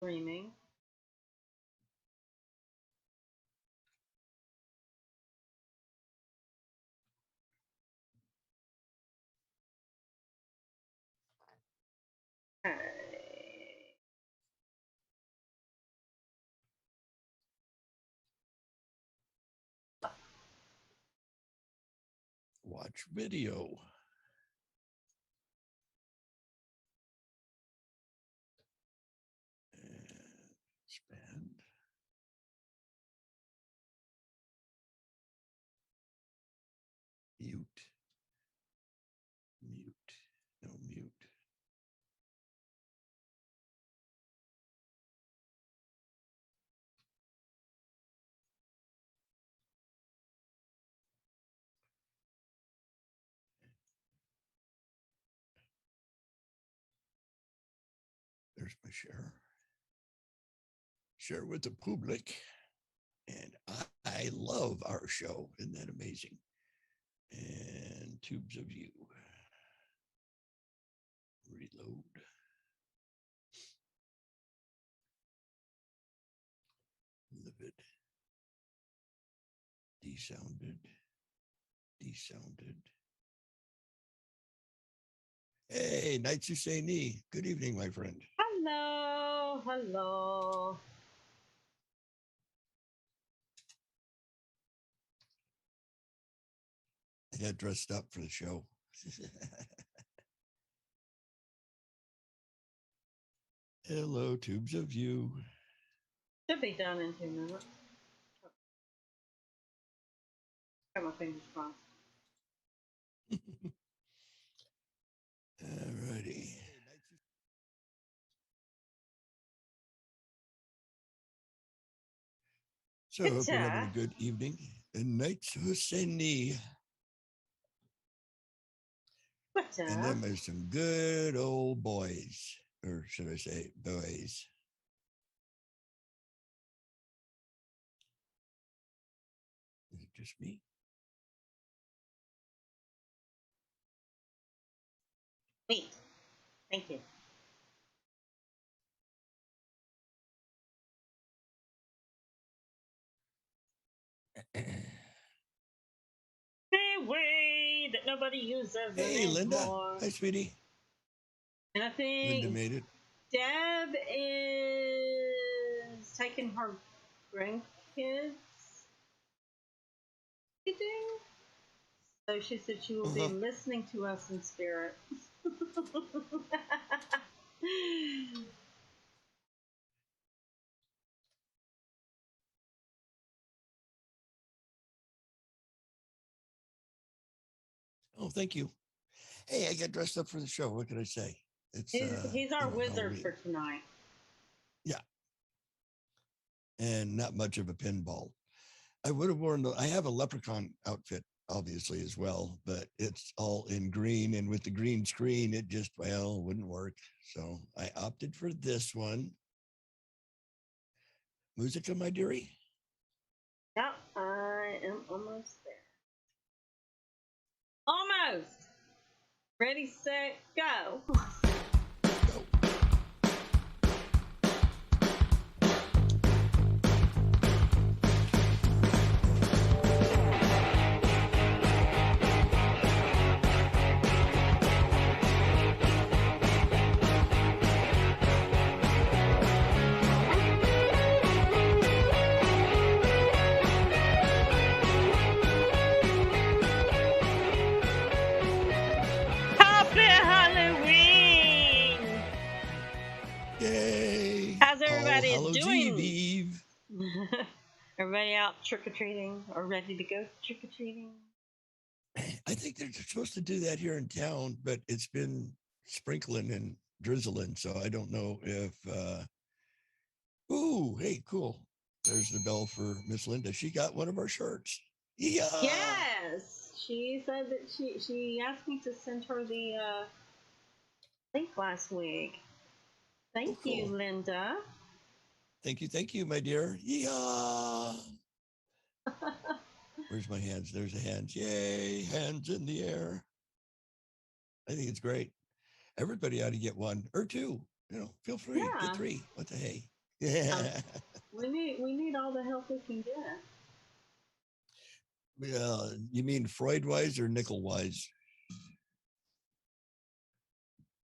Streaming. Okay. Watch video. And expand. Mute. Mute. No mute. There's my share. Share with the public. And I love our show. Isn't that amazing? And tubes of you. Reload. Livid. Desounded. Desounded. Hey, Nights Husseini. Good evening, my friend. Hello. Hello. I got dressed up for the show. Hello, tubes of you. Should be done in 2 minutes. Got my fingers crossed. Alrighty. So I hope you're having a good evening. And Nights Husseini. What's up? And then there's some good old boys, or should I say boys. Is it just me? Wait. Thank you. Hey, way that nobody uses Hey, anymore. Linda. Hi, sweetie. And I think Linda made it. Deb is taking her grandkids. So she said she will be listening to us in spirit. Oh, thank you. Hey, I got dressed up for the show. What can I say? It's he's our wizard Halloween. for tonight. Yeah. And not much of a pinball. I would have worn I have a leprechaun outfit, obviously, as well, but it's all in green. And with the green screen, it just, well, wouldn't work. So I opted for this one. Musica, my dearie? Yep, I am almost there. Almost. Ready, set, go. Go. Happy Halloween! Yay! How's everybody All Hallows doing? Eve. Everybody out trick or treating or ready to go trick or treating? I think they're supposed to do that here in town, but it's been sprinkling and drizzling, so I don't know if. Ooh, hey, cool! There's the bell for Miss Linda. She got one of our shirts. Yeah. Yes, she said that she asked me to send her the link last week. Thank you, Linda. Thank you, my dear. Yeah. Where's my hands? There's the hands. Yay, hands in the air. I think it's great. Everybody ought to get one or two. Feel free. Get Yeah. 3. What the hey? Yeah. We need all the help we can get. You mean Freud wise or nickel wise?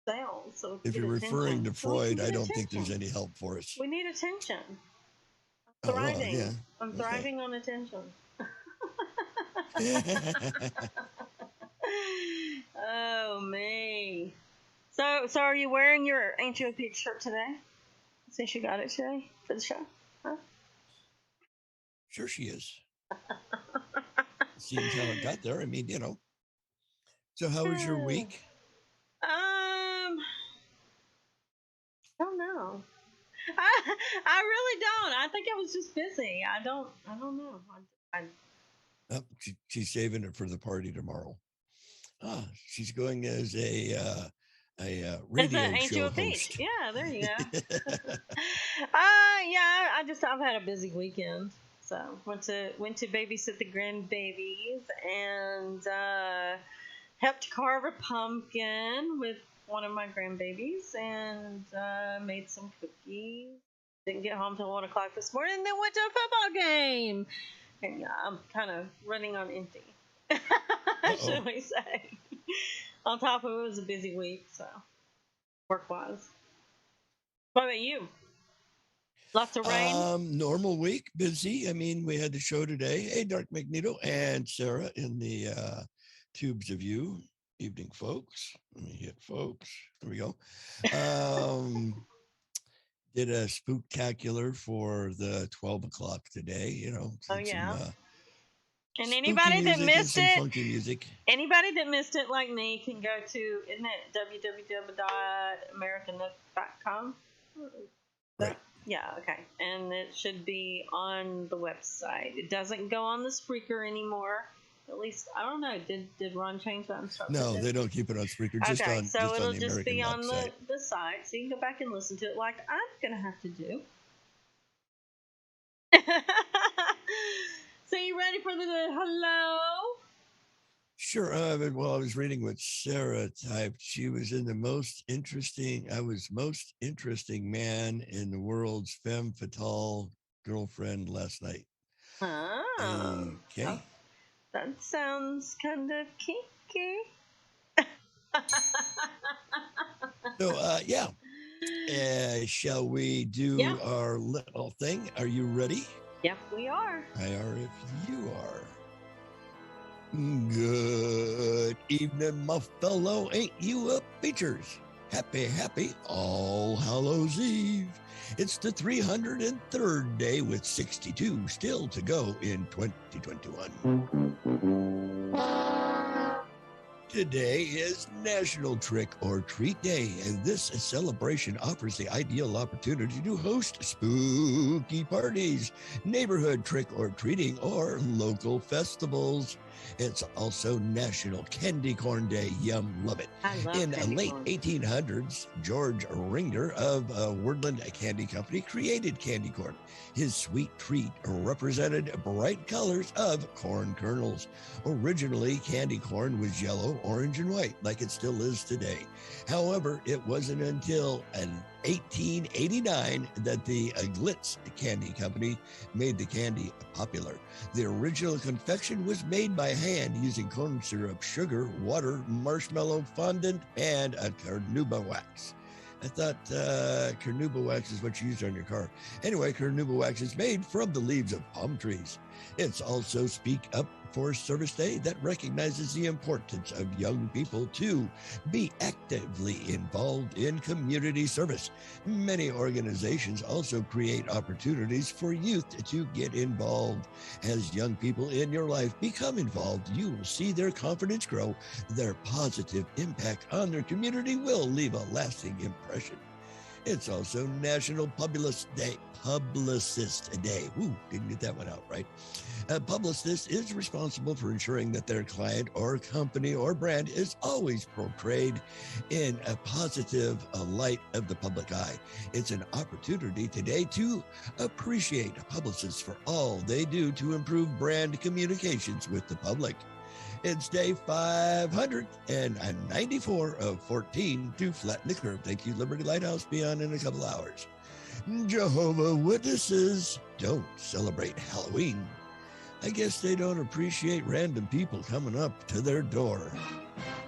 Sales, so we If can you're get referring attention. to So we can Freud, I get don't think there's attention. any help for us. We need attention. Oh, well, yeah. I'm Okay. thriving on attention. Oh me. So are you wearing your Ain't You a Peach shirt today? Since you got it today for the show? Huh? Sure she is. Seems how it got there. I mean, So how was your week? I don't know. I really don't. I think I was just busy. I don't know. Oh, she's saving it for the party tomorrow. She's going as a radio Ain't You show a Peach? host. Yeah, there you go. Yeah, I've had a busy weekend. So went to babysit the grandbabies and helped carve a pumpkin with one of my grandbabies and made some cookies. Didn't get home till 1 o'clock this morning. And then went to a football game. And yeah, I'm kind of running on empty. Should we say? On top of it was a busy week, so work-wise. What about you? Lots of rain? Normal week, busy. I mean, we had the show today. Hey, Dark Magneto and Sarah in the Tubes of You. Evening, folks. Let me hit folks. There we go. Did a spooktacular for the 12 o'clock today, Oh, yeah. Some, and anybody that missed it, funky music. Anybody that missed it like me can go to, isn't it www.americannook.com? Right. Yeah, okay. And it should be on the website. It doesn't go on the Spreaker anymore. At least, I don't know. Did Ron change that instruction? No, they don't keep it on Spreaker. Just okay, on, so just it'll on the just American be on site. the site. So you can go back and listen to it like I'm going to have to do. So you ready for the hello? Sure. Well, I was reading what Sarah typed. She was in the most interesting man in the world's femme fatale girlfriend last night. Oh. Okay. That sounds kind of kinky. So, yeah. Shall we do our little thing? Are you ready? Yep, we are. I are if you are. Good evening, my fellow Ain't You a Peachers. Happy All Hallows Eve. It's the 303rd day with 62 still to go in 2021. Today is National Trick or Treat Day, and this celebration offers the ideal opportunity to host spooky parties, neighborhood trick or treating, or local festivals. It's also National Candy Corn Day. Yum, love it. In the late 1800s, George Ringer of Wordland Candy Company created candy corn. His sweet treat represented bright colors of corn kernels. Originally, candy corn was yellow, orange, and white, like it still is today. However, it wasn't until 1889 that the Glitz Candy Company made the candy popular. The original confection was made by hand using corn syrup, sugar, water, marshmallow fondant, and a carnauba wax. I thought carnauba wax is what you use on your car. Anyway, carnauba wax is made from the leaves of palm trees. It's also Speak Up for Service Day that recognizes the importance of young people to be actively involved in community service. Many organizations also create opportunities for youth to get involved. As young people in your life become involved, you will see their confidence grow. Their positive impact on their community will leave a lasting impression. It's also National Publicist Day. Ooh, didn't get that one out right. A publicist is responsible for ensuring that their client or company or brand is always portrayed in a positive light of the public eye. It's an opportunity today to appreciate publicists for all they do to improve brand communications with the public. It's day 594 of 14 to flatten the curve. Thank you, Liberty Lighthouse. Be on in a couple hours. Jehovah Witnesses don't celebrate Halloween. I guess they don't appreciate random people coming up to their door.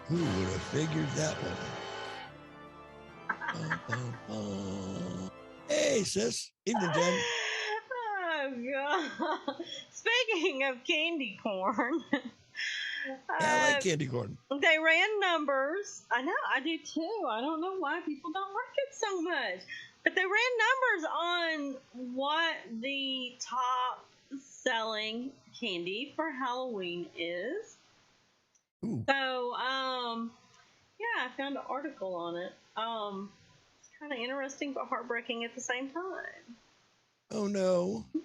Who would have figured that one? Hey, sis. Evening, Jen. Oh, God. Speaking of candy corn, I like candy corn. they ran numbers. I know, I do too. I don't know why people don't like it so much. But they ran numbers on what the top selling candy for Halloween is. Ooh. So, yeah, I found an article on it. It's kind of interesting but heartbreaking at the same time. Oh, no. Yes.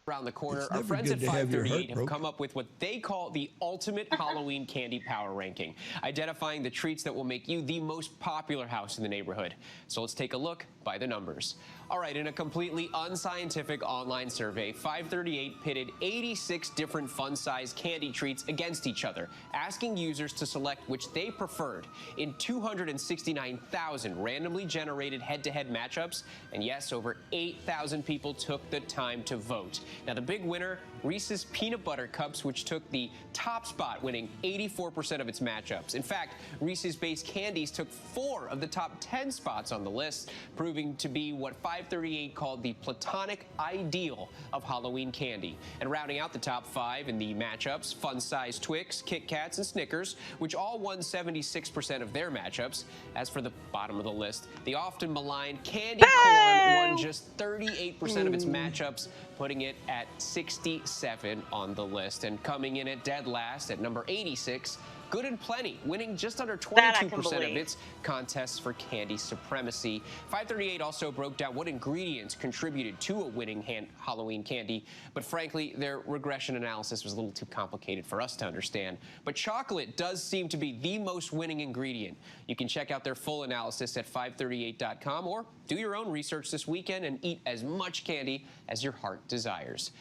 Around the corner, our friends at 538 have come up with what they call the ultimate Halloween candy power ranking, identifying the treats that will make you the most popular house in the neighborhood. So let's take a look by the numbers. All right, in a completely unscientific online survey, 538 pitted 86 different fun-sized candy treats against each other, asking users to select which they preferred in 269,000 randomly generated head-to-head matchups. And yes, over 8,000 people took the time to vote. Now, the big winner, Reese's Peanut Butter Cups, which took the top spot, winning 84% of its matchups. In fact, Reese's-based candies took 4 of the top 10 spots on the list, proving to be what 538 called the platonic ideal of Halloween candy. And rounding out the top 5 in the matchups, fun-sized Twix, Kit Kats, and Snickers, which all won 76% of their matchups. As for the bottom of the list, the often maligned candy corn won just 38% of its matchups, putting it at 67 on the list. And coming in at dead last at number 86, Good and Plenty, winning just under 22% of its contests for candy supremacy. 538 also broke down what ingredients contributed to a winning Halloween candy, but frankly, their regression analysis was a little too complicated for us to understand. But chocolate does seem to be the most winning ingredient. You can check out their full analysis at 538.com or do your own research this weekend and eat as much candy as your heart desires.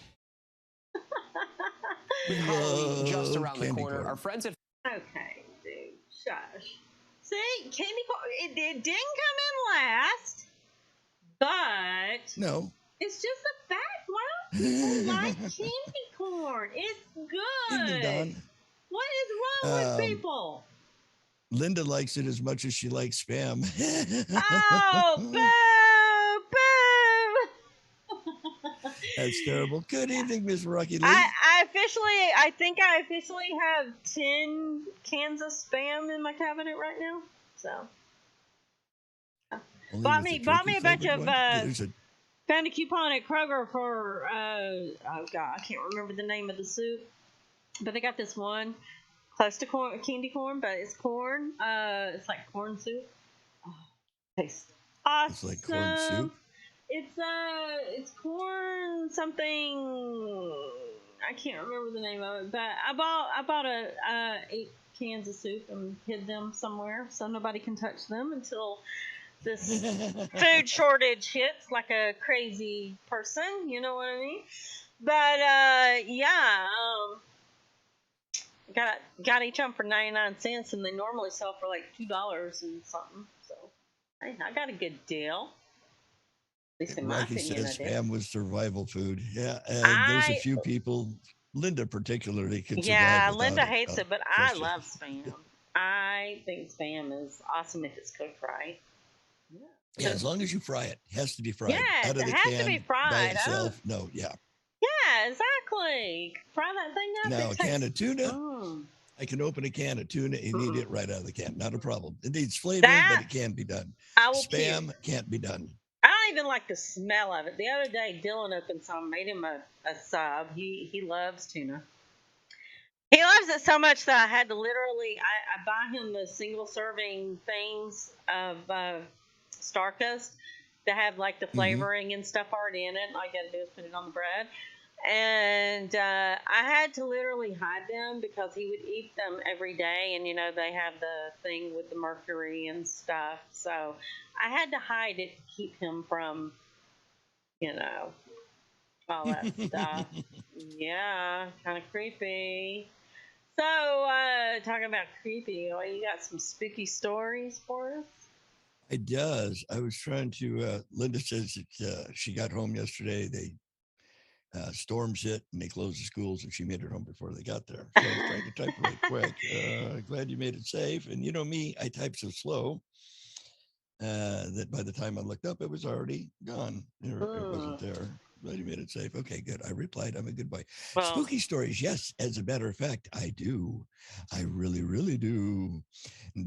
With Halloween just around the corner, our friends at Okay, dude, shush. See, candy corn, it didn't come in last, but no, it's just a fact. Why don't people like candy corn? It's good. Evening, Don. What is wrong with people? Linda likes it as much as she likes Spam. Oh, boo, boo. That's terrible. Good evening, Miss Rocky Lee. I think I officially have 10 cans of Spam in my cabinet right now. So, bought me a bunch of, found a coupon at Kroger for, oh God, I can't remember the name of the soup. But they got this one close to candy corn, but it's corn. It's like corn soup. Oh, tastes awesome. It's like corn soup? It's corn something. I can't remember the name of it, but I bought 8 cans of soup and hid them somewhere so nobody can touch them until this food shortage hits like a crazy person. You know what I mean? But yeah, got each of them for 99 cents, and they normally sell for like $2 and something. So hey, I got a good deal. At least in my opinion, says Spam was survival food. Yeah, there's a few people, Linda particularly, can survive. Yeah, Linda hates it, but I love Spam. I think Spam is awesome if it's cooked right. Yeah, as long as you fry it. It has to be fried. Yeah, out of it the has can, to be fried. by itself. No, yeah. Yeah, exactly. Fry that thing up. Now, a can of tuna, I can open a can of tuna and eat it right out of the can. Not a problem. It needs flavoring, but it can be done. Spam can't be done. I don't even like the smell of it. The other day, Dylan opened some, made him a sub. He loves tuna. He loves it so much that I had to literally, I buy him the single serving things of Starkist that have like the flavoring and stuff already in it. All you got to do is put it on the bread. And I had to literally hide them because he would eat them every day. And, you know, they have the thing with the mercury and stuff. So I had to hide it to keep him from, you know, all that stuff. Yeah, kind of creepy. So, talking about creepy, well, you got some spooky stories for us? It does. I was trying to, Linda says that she got home yesterday. They storms hit and they closed the schools, and she made it home before they got there. So I was trying to type right quick. Glad you made it safe. And you know me, I type so slow that by the time I looked up, it was already gone. It wasn't there. Glad you made it safe. Okay, good. I replied, I'm a good boy. Well, spooky stories. Yes, as a matter of fact, I do. I really, really do.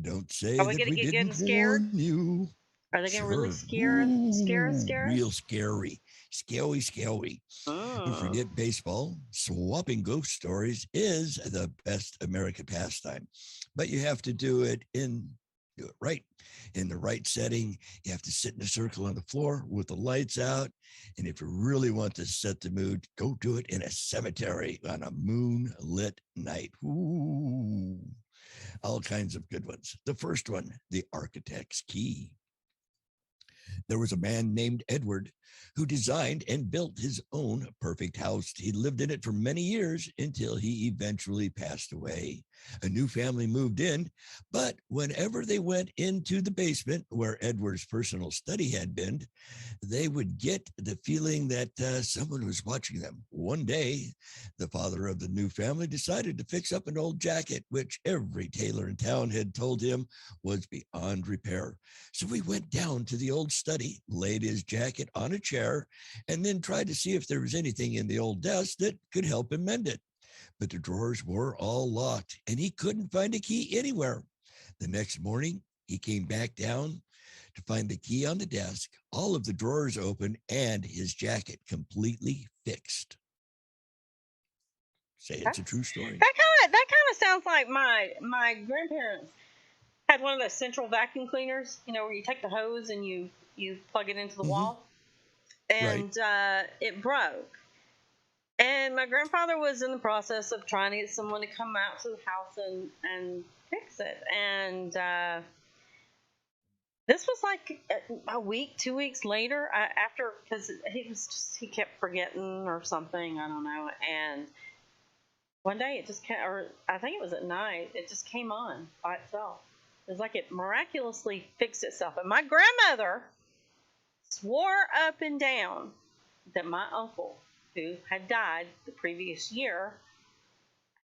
Don't say that we didn't warn you. Are they going to really scare us? Real scary. Scary. Don't forget baseball. Swapping ghost stories is the best American pastime. But you have to do it right in the right setting. You have to sit in a circle on the floor with the lights out. And if you really want to set the mood, go do it in a cemetery on a moonlit night. Ooh, all kinds of good ones. The first one, the architect's key. There was a man named Edward who designed and built his own perfect house. He lived in it for many years until he eventually passed away. A new family moved in, but whenever they went into the basement where Edward's personal study had been, they would get the feeling that someone was watching them. One day, the father of the new family decided to fix up an old jacket, which every tailor in town had told him was beyond repair. So he went down to the old study, laid his jacket on a chair, and then tried to see if there was anything in the old desk that could help him mend it. But the drawers were all locked, and he couldn't find a key anywhere. The next morning, he came back down to find the key on the desk, all of the drawers open, and his jacket completely fixed. Say it's a true story. That kind of sounds like my grandparents had one of those central vacuum cleaners, where you take the hose and you plug it into the wall, and it broke. And my grandfather was in the process of trying to get someone to come out to the house and fix it. And this was like a week, 2 weeks later, after, because he kept forgetting or something, I don't know. And one day it just came, or I think it was at night, it just came on by itself. It was like it miraculously fixed itself. And my grandmother swore up and down that my uncle, who had died the previous year,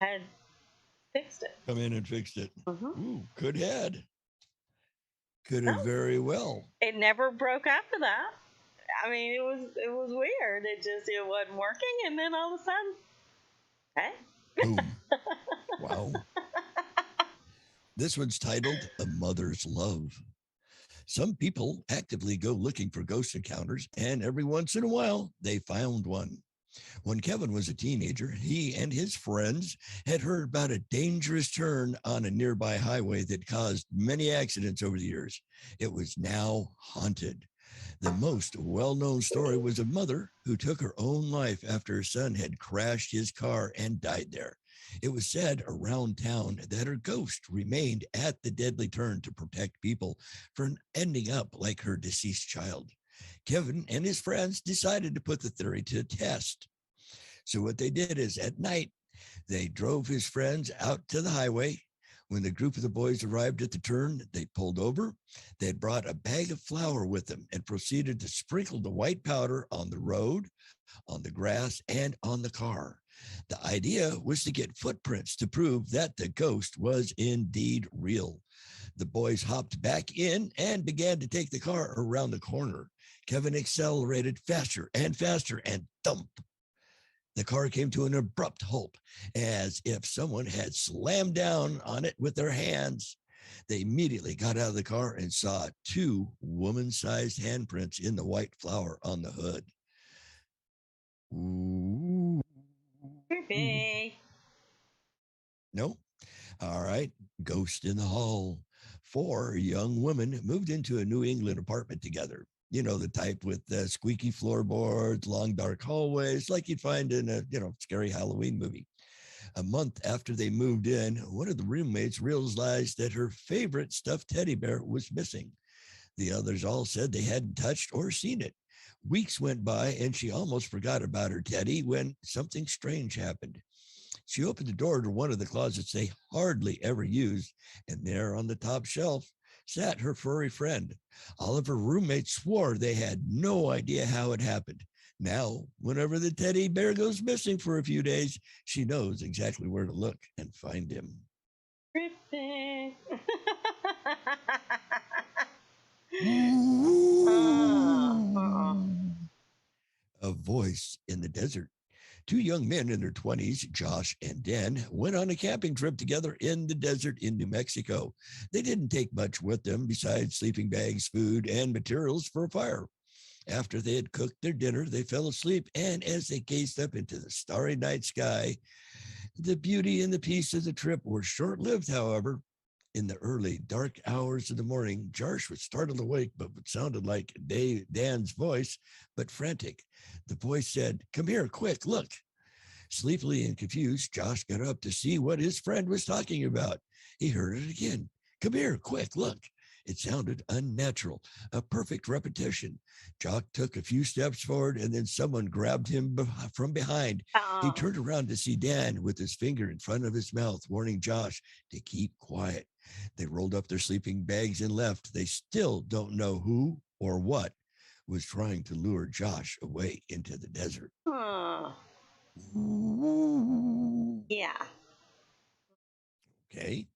had fixed it. Come in and fixed it. Ooh, could have very well. It never broke after that. I mean, it was weird. It wasn't working, and then all of a sudden, hey. Boom. Wow. This one's titled A Mother's Love. Some people actively go looking for ghost encounters, and every once in a while, they found one. When Kevin was a teenager, he and his friends had heard about a dangerous turn on a nearby highway that caused many accidents over the years. It was now haunted. The most well-known story was a mother who took her own life after her son had crashed his car and died there. It was said around town that her ghost remained at the deadly turn to protect people from ending up like her deceased child. Kevin and his friends decided to put the theory to the test. So what they did is at night, they drove his friends out to the highway. When the group of the boys arrived at the turn, they pulled over. They had brought a bag of flour with them and proceeded to sprinkle the white powder on the road, on the grass, and on the car. The idea was to get footprints to prove that the ghost was indeed real. The boys hopped back in and began to take the car around the corner. Kevin accelerated faster and faster, and thump. The car came to an abrupt halt, as if someone had slammed down on it with their hands. They immediately got out of the car and saw 2 woman-sized handprints in the white flour on the hood. Ooh. Creepy. No. All right. Ghost in the hall. 4 young women moved into a New England apartment together. You know, the type with squeaky floorboards, long dark hallways, like you'd find in a, scary Halloween movie. A month after they moved in, one of the roommates realized that her favorite stuffed teddy bear was missing. The others all said they hadn't touched or seen it. Weeks went by, and she almost forgot about her teddy when something strange happened. She opened the door to one of the closets they hardly ever used, and there on the top shelf sat her furry friend. All of her roommates swore they had no idea how it happened. Now, whenever the teddy bear goes missing for a few days, she knows exactly where to look and find him. Griffin. A voice in the desert. Two young men in their 20s, Josh and Dan, went on a camping trip together in the desert in New Mexico. They didn't take much with them besides sleeping bags, food, and materials for a fire. After they had cooked their dinner, they fell asleep, and as they gazed up into the starry night sky, the beauty and the peace of the trip were short-lived, however. In the early, dark hours of the morning, Josh was startled awake, but what sounded like Dan's voice, but frantic. The voice said, "Come here, quick, look." Sleepily and confused, Josh got up to see what his friend was talking about. He heard it again. "Come here, quick, look." It sounded unnatural, a perfect repetition. Jock took a few steps forward, and then someone grabbed him from behind. He turned around to see Dan with his finger in front of his mouth, warning Josh to keep quiet. They rolled up their sleeping bags and left. They still don't know who or what was trying to lure Josh away into the desert. Yeah. Okay.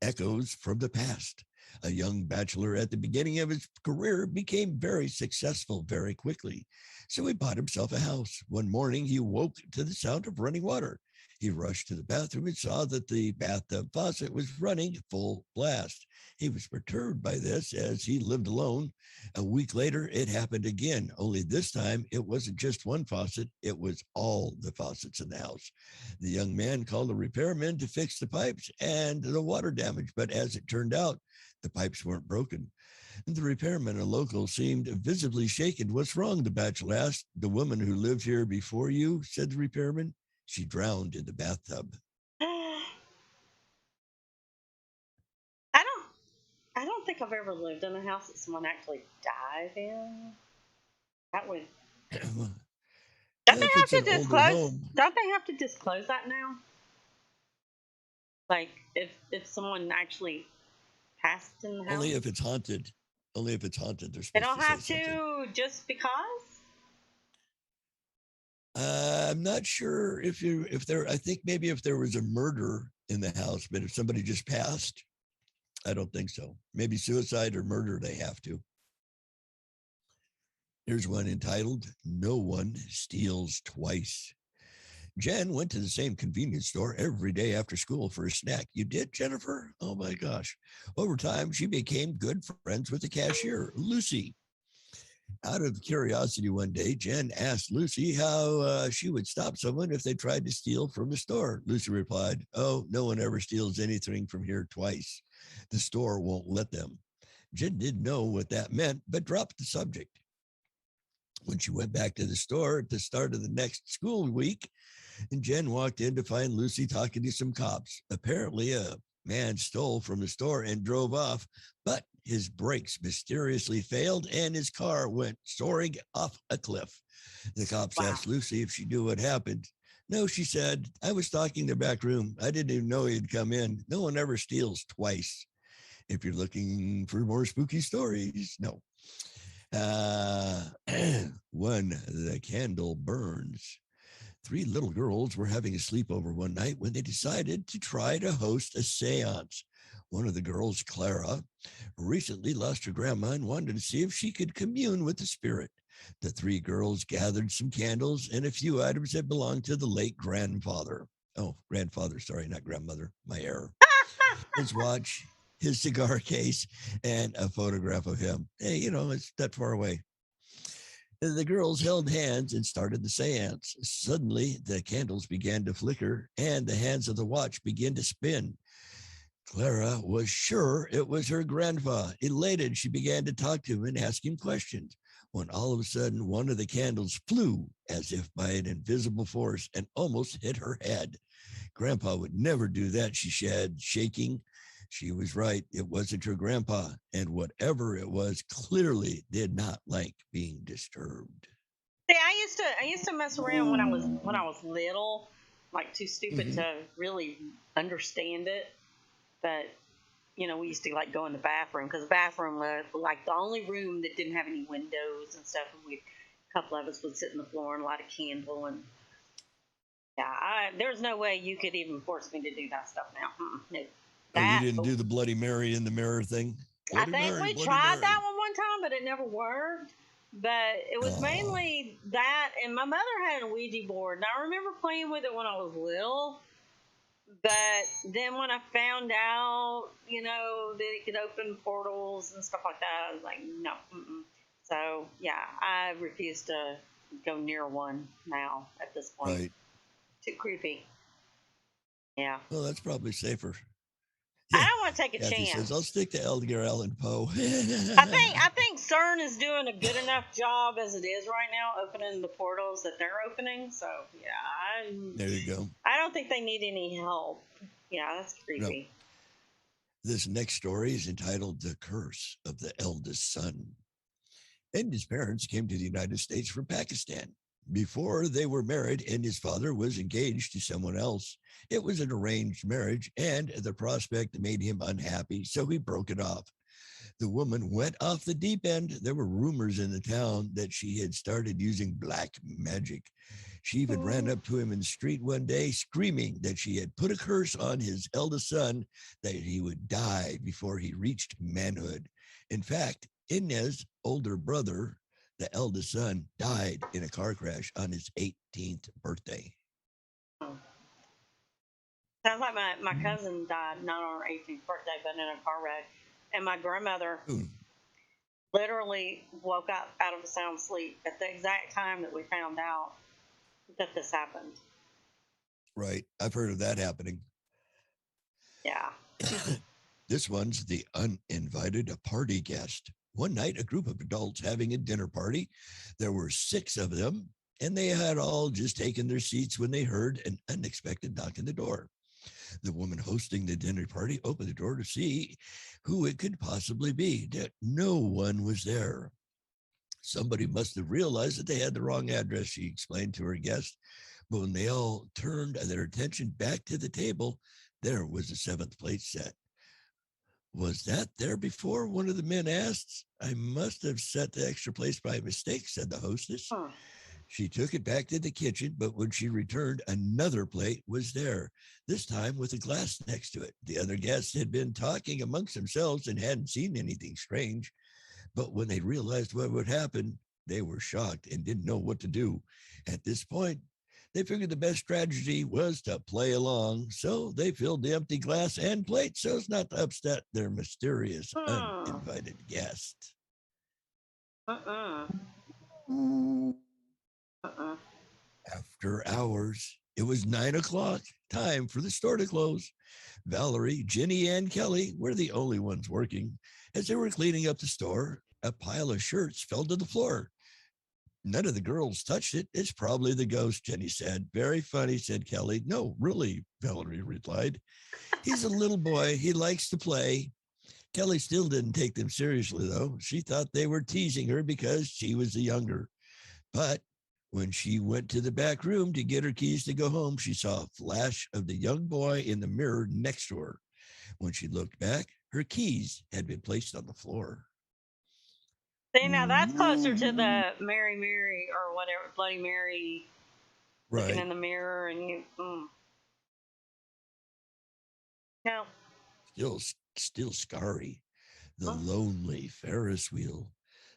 Echoes from the past. A young bachelor at the beginning of his career became very successful very quickly. So he bought himself a house. One morning, he woke to the sound of running water. He rushed to the bathroom and saw that the bathtub faucet was running full blast. He was perturbed by this as he lived alone. A week later, it happened again, only this time it wasn't just one faucet, it was all the faucets in the house. The young man called a repairman to fix the pipes and the water damage, but as it turned out, the pipes weren't broken. The repairman, a local, seemed visibly shaken. "What's wrong?" the bachelor asked. "The woman who lived here before you," said the repairman. "She drowned in the bathtub." I don't think I've ever lived in a house that someone actually died in. That would. Don't they have to disclose? Don't they have to disclose that now? Like if someone actually passed in the house? Only if it's haunted. Only if it's haunted. They're supposed they don't to have say to something. Just because. I'm not sure if there. I think maybe if there was a murder in the house, but if somebody just passed, I don't think so. Maybe suicide or murder, they have to. Here's one entitled, "No One Steals Twice." Jen went to the same convenience store every day after school for a snack. "You did, Jennifer?" "Oh my gosh." Over time, she became good friends with the cashier, Lucy. Out of curiosity one day, Jen asked Lucy how she would stop someone if they tried to steal from the store. Lucy replied, "Oh, no one ever steals anything from here twice. The store won't let them." Jen didn't know what that meant, but dropped the subject. When she went back to the store at the start of the next school week, and Jen walked in to find Lucy talking to some cops. Apparently, a man stole from the store and drove off, but his brakes mysteriously failed and his car went soaring off a cliff. The cops asked Lucy if she knew what happened. "No," she said. "I was stalking the back room. I didn't even know he'd come in. No one ever steals twice." If you're looking for more spooky stories, no. When the candle burns. 3 little girls were having a sleepover one night when they decided to try to host a seance. One of the girls, Clara, recently lost her grandma and wanted to see if she could commune with the spirit. The 3 girls gathered some candles and a few items that belonged to the late grandfather. Oh, grandfather, sorry, not grandmother, my error. His watch, his cigar case, and a photograph of him. Hey, it's that far away. The girls held hands and started the seance. Suddenly, the candles began to flicker and the hands of the watch began to spin. Clara was sure it was her grandpa. Elated, she began to talk to him and ask him questions, when all of a sudden one of the candles flew as if by an invisible force and almost hit her head. "Grandpa would never do that," she said, shaking. She was right. It wasn't her grandpa, and whatever it was clearly did not like being disturbed. See, I used to mess around when I was little, like too stupid to really understand it. But we used to like go in the bathroom because the bathroom was like the only room that didn't have any windows and stuff. And a couple of us would sit on the floor and light a candle. And there's no way you could even force me to do that stuff now. No. You didn't do the Bloody Mary in the mirror thing? Bloody I think we tried that one time, but it never worked. But it was mainly that, and my mother had a Ouija board, and I remember playing with it when I was little. But then when I found out, that it could open portals and stuff like that, I was like, no. So, I refuse to go near one now at this point. Right. Too creepy. Yeah. Well, that's probably safer. I don't want to take a chance. Says, I'll stick to Edgar Allan Poe. I think CERN is doing a good enough job as it is right now, opening the portals that they're opening. So there you go. I don't think they need any help. Yeah, that's creepy. No. This next story is entitled "The Curse of the Eldest Son." And his parents came to the United States from Pakistan. Before they were married, and his father was engaged to someone else. It was an arranged marriage, and the prospect made him unhappy, so he broke it off. The woman went off the deep end. There were rumors in the town that she had started using black magic. She even ran up to him in the street one day, screaming that she had put a curse on his eldest son, that he would die before he reached manhood. In fact, Inez's older brother, the eldest son, died in a car crash on his 18th birthday. Sounds like my cousin died, not on her 18th birthday, but in a car wreck. And my grandmother literally woke up out of a sound sleep at the exact time that we found out that this happened. Right. I've heard of that happening. Yeah. This one's the uninvited party guest. One night, a group of adults having a dinner party. There were 6 of them, and they had all just taken their seats when they heard an unexpected knock on the door. The woman hosting the dinner party opened the door to see who it could possibly be. No one was there. Somebody must have realized that they had the wrong address, she explained to her guest. But when they all turned their attention back to the table, there was a 7th plate set. Was that there before? One of the men asked. I must have set the extra place by mistake, said the hostess. She took it back to the kitchen, but when she returned, another plate was there, this time with a glass next to it. The other guests had been talking amongst themselves and hadn't seen anything strange. But when they realized what would happen, they were shocked and didn't know what to do. At this point, they figured the best strategy was to play along, so they filled the empty glass and plate so as not to upset their mysterious uninvited guest. After hours, it was 9 o'clock, time for the store to close. Valerie, Jenny, and Kelly were the only ones working. As they were cleaning up the store, a pile of shirts fell to the floor. None of the girls touched it. It's probably the ghost, Jenny said. Very funny, said Kelly. No, really, Valerie replied. He's a little boy. He likes to play. Kelly still didn't take them seriously, though. She thought they were teasing her because she was the younger. But when she went to the back room to get her keys to go home, she saw a flash of the young boy in the mirror next to her. When she looked back, her keys had been placed on the floor. See, now that's closer to the Mary or whatever, Bloody Mary, right? Looking in the mirror and you. No. Still scary. The lonely Ferris wheel.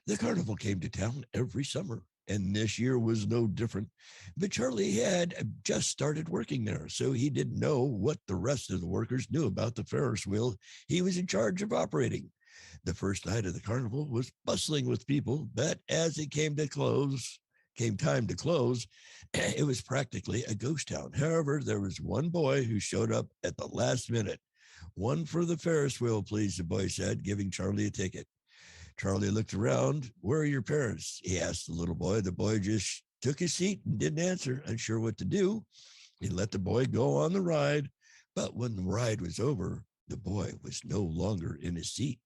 The carnival came to town every summer, and this year was no different. But Charlie had just started working there, so he didn't know what the rest of the workers knew about the Ferris wheel he was in charge of operating. The first night of the carnival was bustling with people, but as it came time to close, it was practically a ghost town. However, there was one boy who showed up at the last minute. One for the Ferris wheel, please, the boy said, giving Charlie a ticket. Charlie looked around. Where are your parents? He asked the little boy. The boy just took his seat and didn't answer, unsure what to do. He let the boy go on the ride, but when the ride was over, the boy was no longer in his seat.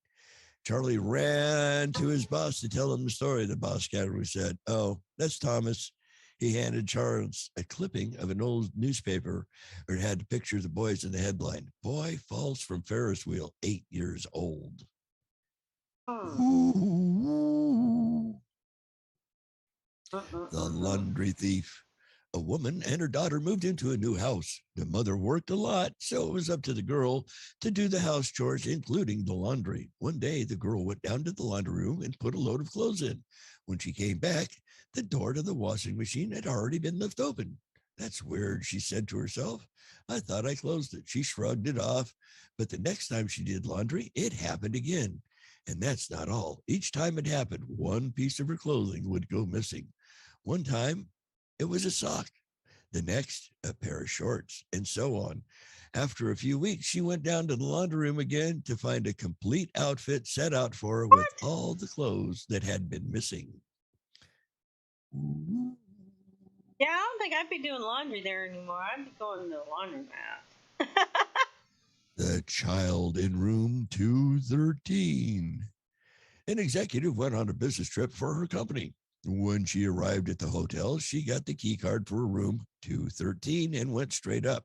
Charlie ran to his boss to tell him the story. The boss casually said, "Oh, that's Thomas. He handed Charles a clipping of an old newspaper where it had a picture of the boys in the headline. Boy falls from Ferris wheel, 8 years old. Ooh. The laundry thief. A woman and her daughter moved into a new house. The mother worked a lot, so it was up to the girl to do the house chores, including the laundry. One day, the girl went down to the laundry room and put a load of clothes in. When she came back, the door to the washing machine had already been left open. That's weird, she said to herself. I thought I closed it. She shrugged it off, but the next time she did laundry, it happened again. And that's not all. Each time it happened, one piece of her clothing would go missing. One time, it was a sock. The next, a pair of shorts, and so on. After a few weeks, she went down to the laundry room again to find a complete outfit set out for her with all the clothes that had been missing. Yeah, I don't think I'd be doing laundry there anymore. I'd be going to the laundromat. The child in room 213. An executive went on a business trip for her company. When she arrived at the hotel, she got the key card for room 213 and went straight up.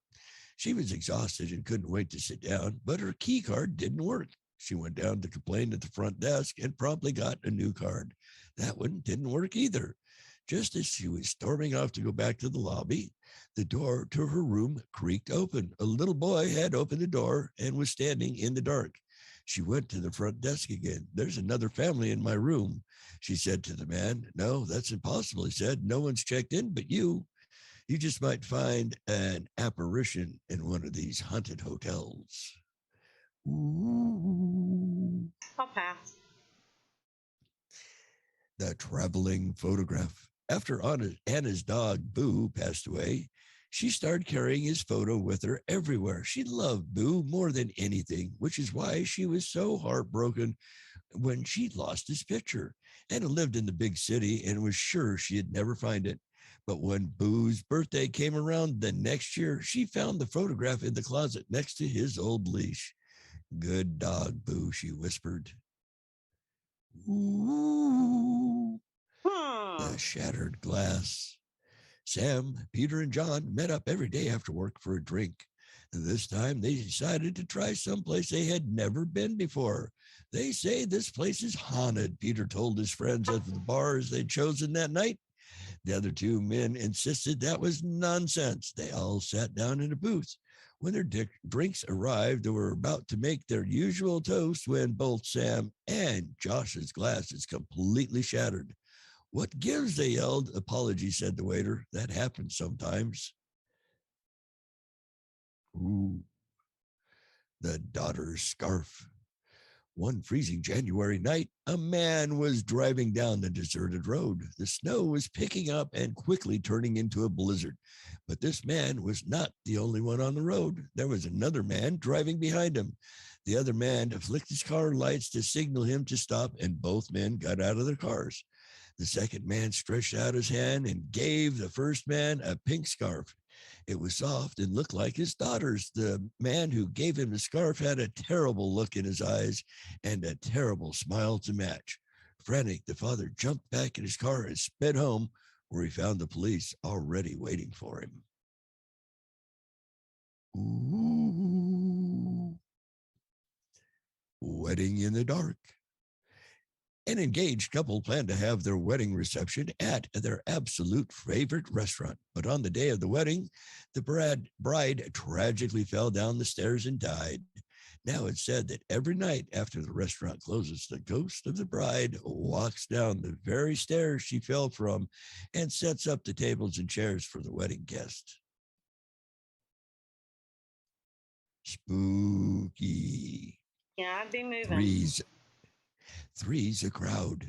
She was exhausted and couldn't wait to sit down, but her key card didn't work. She went down to complain at the front desk and promptly got a new card. That one didn't work either. Just as she was storming off to go back to the lobby, the door to her room creaked open. A little boy had opened the door and was standing in the dark. She went to the front desk again. There's another family in my room, she said to the man. No, that's impossible, he said. No one's checked in but you. You just might find an apparition in one of these haunted hotels. Ooh. I'll pass. The traveling photograph. After Anna's dog, Boo, passed away, she started carrying his photo with her everywhere. She loved Boo more than anything, which is why she was so heartbroken when she lost his picture. Anna lived in the big city and was sure she'd never find it. But when Boo's birthday came around the next year, she found the photograph in the closet next to his old leash. Good dog, Boo, she whispered. Ooh. The shattered glass. Sam, Peter, and John met up every day after work for a drink. This time they decided to try someplace they had never been before. They say this place is haunted, Peter told his friends at the bars they'd chosen that night. The other two men insisted that was nonsense. They all sat down in a booth. When their drinks arrived, they were about to make their usual toast when both Sam and Josh's glasses completely shattered. What gives, they yelled. Apology, said the waiter. That happens sometimes. Ooh. The daughter's scarf. One freezing January night, a man was driving down the deserted road. The snow was picking up and quickly turning into a blizzard. But this man was not the only one on the road. There was another man driving behind him. The other man flicked his car lights to signal him to stop, and both men got out of their cars. The second man stretched out his hand and gave the first man a pink scarf. It was soft and looked like his daughter's. The man who gave him the scarf had a terrible look in his eyes and a terrible smile to match. Frantic, the father jumped back in his car and sped home, where he found the police already waiting for him. Ooh. Wedding in the dark. An engaged couple planned to have their wedding reception at their absolute favorite restaurant. But on the day of the wedding, the bride tragically fell down the stairs and died. Now it's said that every night after the restaurant closes, the ghost of the bride walks down the very stairs she fell from and sets up the tables and chairs for the wedding guests. Spooky. Yeah, I'd be moving. Three's a crowd.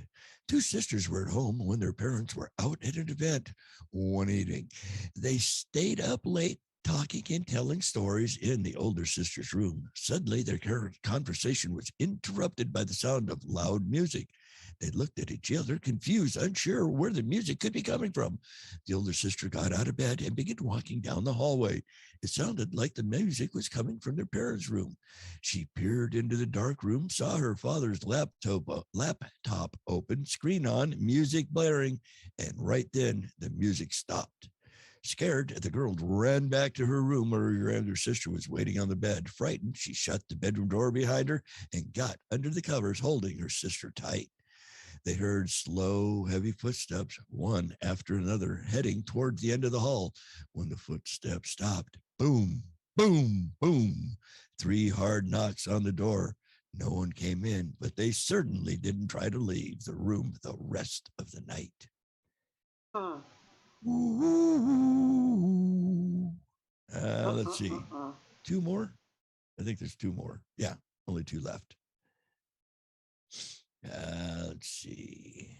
Two sisters were at home when their parents were out at an event one evening. They stayed up late talking and telling stories in the older sister's room. Suddenly, their conversation was interrupted by the sound of loud music. They looked at each other, confused, unsure where the music could be coming from. The older sister got out of bed and began walking down the hallway. It sounded like the music was coming from their parents' room. She peered into the dark room, saw her father's laptop open, screen on, music blaring, and right then the music stopped. Scared, the girl ran back to her room where her younger sister was waiting on the bed. Frightened, she shut the bedroom door behind her and got under the covers, holding her sister tight. They heard slow, heavy footsteps, one after another, heading towards the end of the hall. When the footsteps stopped, boom, boom, boom, 3 hard knocks on the door. No one came in, but they certainly didn't try to leave the room the rest of the night. Let's see. 2 more? I think there's 2 more. Yeah, only 2 left. Let's see.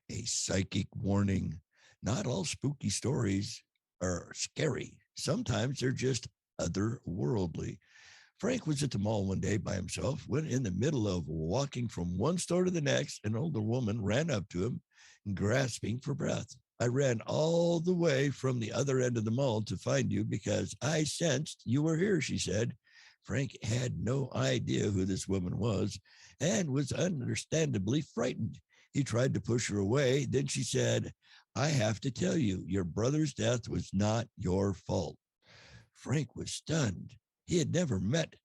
A psychic warning. Not all spooky stories are scary. Sometimes they're just otherworldly. Frank was at the mall one day by himself when in the middle of walking from one store to the next, an older woman ran up to him, grasping for breath. I ran all the way from the other end of the mall to find you because I sensed you were here, she said. Frank had no idea who this woman was and was understandably frightened. He tried to push her away. Then she said, I have to tell you, your brother's death was not your fault. Frank was stunned. He had never met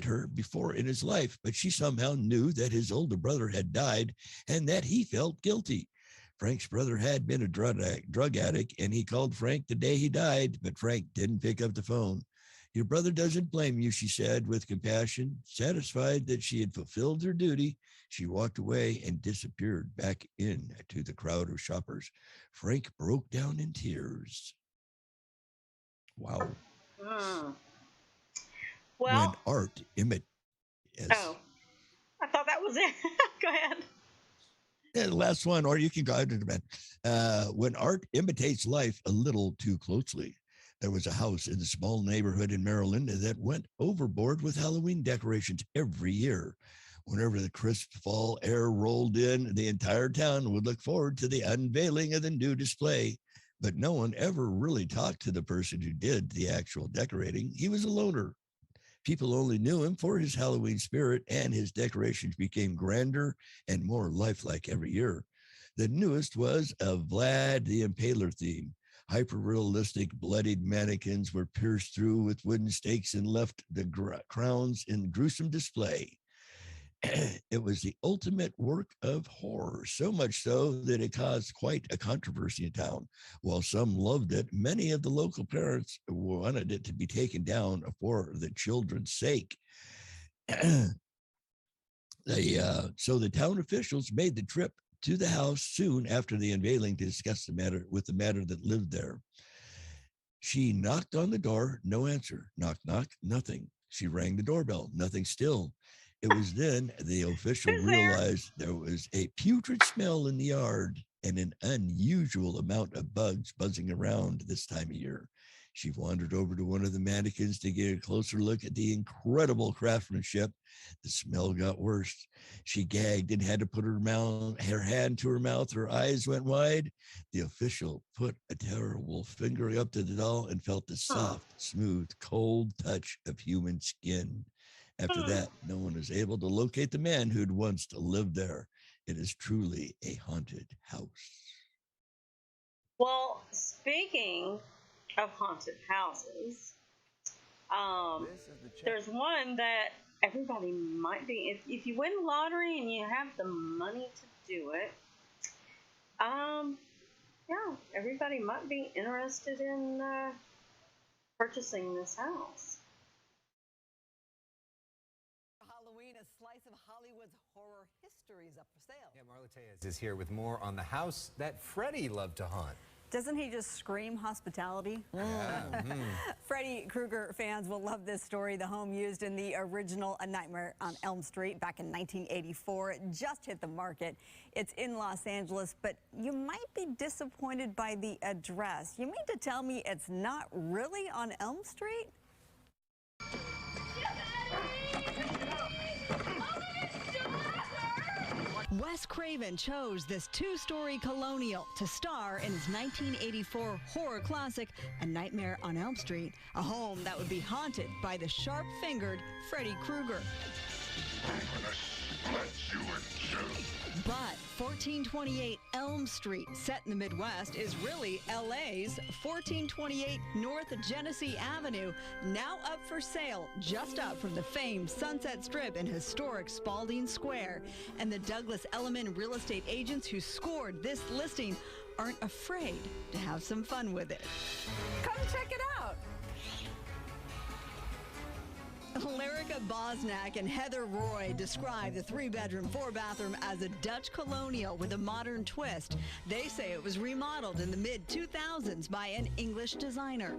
her before in his life, but she somehow knew that his older brother had died and that he felt guilty. Frank's brother had been a drug addict, and he called Frank the day he died, but Frank didn't pick up the phone. Your brother doesn't blame you, she said with compassion. Satisfied that she had fulfilled her duty, she walked away and disappeared back into the crowd of shoppers. Frank broke down in tears. Wow. Well, when art imitates. Oh, I thought that was it. Go ahead. Yeah, the last one, or you can go ahead and when art imitates life a little too closely. There was a house in a small neighborhood in Maryland that went overboard with Halloween decorations every year. Whenever the crisp fall air rolled in, the entire town would look forward to the unveiling of the new display. But no one ever really talked to the person who did the actual decorating. He was a loner. People only knew him for his Halloween spirit, and his decorations became grander and more lifelike every year. The newest was a Vlad the Impaler theme. Hyper-realistic bloodied mannequins were pierced through with wooden stakes and left the crowns in gruesome display. It was the ultimate work of horror, so much so that it caused quite a controversy in town. While some loved it, many of the local parents wanted it to be taken down for the children's sake. So the town officials made the trip to the house soon after the unveiling to discuss the matter that lived there. She knocked on the door, no answer. Knock, knock, nothing. She rang the doorbell, nothing still. It was then the official realized there was a putrid smell in the yard and an unusual amount of bugs buzzing around this time of year. She wandered over to one of the mannequins to get a closer look at the incredible craftsmanship. The smell got worse. She gagged and had to put her hand to her mouth. Her eyes went wide. The official put a terrible finger up to the doll and felt the soft, smooth, cold touch of human skin. After that, no one was able to locate the man who'd once lived there. It is truly a haunted house. Well, speaking of haunted houses, there's one that everybody might be, if you win the lottery and you have the money to do it, yeah, everybody might be interested in purchasing this house. Halloween, a slice of Hollywood's horror history is up for sale. Yeah, Marla Tejas is here with more on the house that Freddy loved to haunt. Doesn't he just scream hospitality? Yeah. Freddy Krueger fans will love this story. The home used in the original A Nightmare on Elm Street back in 1984 just hit the market. It's in Los Angeles, but you might be disappointed by the address. You mean to tell me it's not really on Elm Street? Wes Craven chose this two-story colonial to star in his 1984 horror classic, A Nightmare on Elm Street, a home that would be haunted by the sharp-fingered Freddy Krueger. I'm gonna split you in two. But 1428 Elm Street, set in the Midwest, is really LA's 1428 North Genesee Avenue, now up for sale, just up from the famed Sunset Strip in historic Spalding Square. And the Douglas Elliman real estate agents who scored this listing aren't afraid to have some fun with it. Come check it out. Larica Bosnack and Heather Roy describe the 3-bedroom, 4-bathroom as a Dutch colonial with a modern twist. They say it was remodeled in the mid-2000s by an English designer.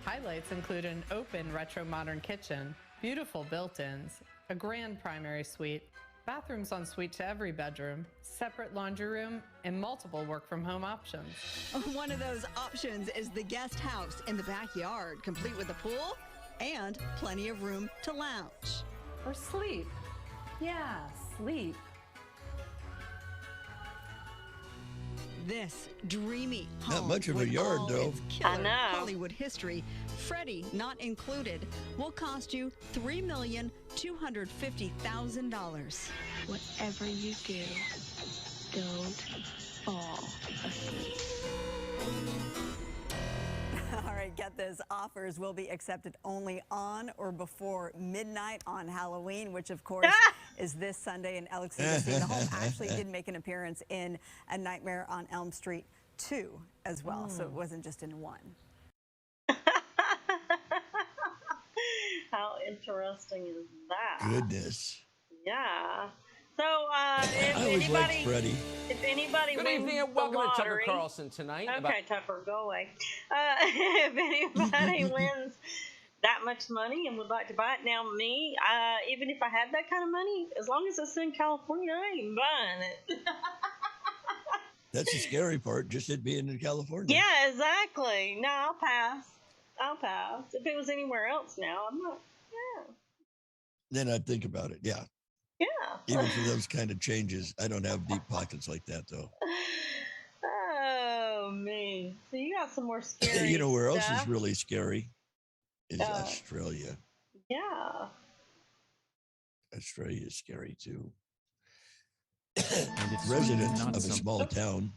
Highlights include an open retro modern kitchen, beautiful built-ins, a grand primary suite, bathrooms en suite to every bedroom, separate laundry room, and multiple work-from-home options. One of those options is the guest house in the backyard, complete with a pool and plenty of room to lounge. Or sleep. Yeah, sleep. This dreamy home, not much of a yard, though. I know. Hollywood history, Freddy not included, will cost you $3,250,000. Whatever you do, don't fall asleep. All right, get this. Offers will be accepted only on or before midnight on Halloween, which, of course, is this Sunday. And Alex, the home actually did make an appearance in A Nightmare on Elm Street 2 as well, so it wasn't just in 1. How interesting is that? Goodness. Yeah. So, if I always liked Freddy. If anybody Good wins evening and welcome to Tucker Carlson tonight. Okay, Tucker, go away. If anybody wins that much money and would like to buy it, now me, even if I had that kind of money, as long as it's in California, I ain't buying it. That's the scary part, just it being in California. Yeah, exactly. No, I'll pass. If it was anywhere else now, I'm not. Yeah. Then I'd think about it. Yeah. Yeah. Even for those kind of changes, I don't have deep pockets like that, though. Oh, me. So you got some more scary You know where else stuff? is really scary? Is Australia. Yeah. Australia is scary, too. Residents of a small town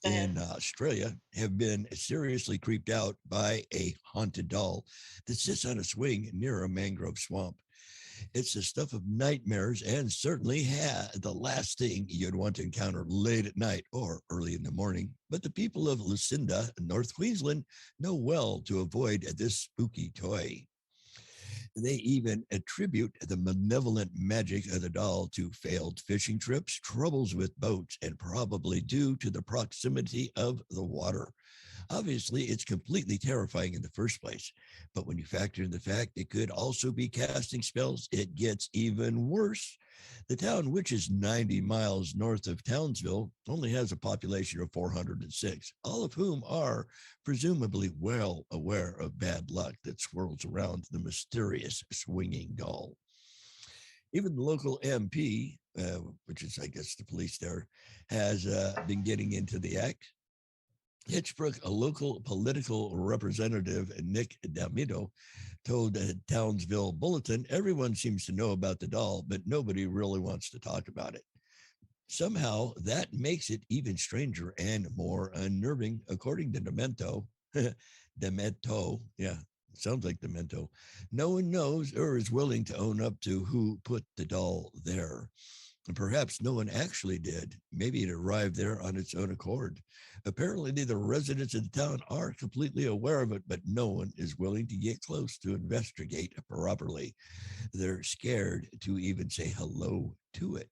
in Australia have been seriously creeped out by a haunted doll that sits on a swing near a mangrove swamp. It's the stuff of nightmares and certainly the last thing you'd want to encounter late at night or early in the morning. But the people of Lucinda, North Queensland, know well to avoid this spooky toy. They even attribute the malevolent magic of the doll to failed fishing trips, troubles with boats, and probably due to the proximity of the water. Obviously, it's completely terrifying in the first place, but when you factor in the fact it could also be casting spells, it gets even worse. The town, which is 90 miles north of Townsville, only has a population of 406, all of whom are presumably well aware of bad luck that swirls around the mysterious swinging doll. Even the local MP, which is, I guess, the police there, has been getting into the act. Hitchbrook, a local political representative, Nick D'Amido, told the Townsville Bulletin, everyone seems to know about the doll, but nobody really wants to talk about it. Somehow, that makes it even stranger and more unnerving, according to Demento. Demento, yeah, sounds like Demento. No one knows or is willing to own up to who put the doll there. And perhaps no one actually did. Maybe it arrived there on its own accord. Apparently, the residents of the town are completely aware of it, but no one is willing to get close to investigate properly. They're scared to even say hello to it.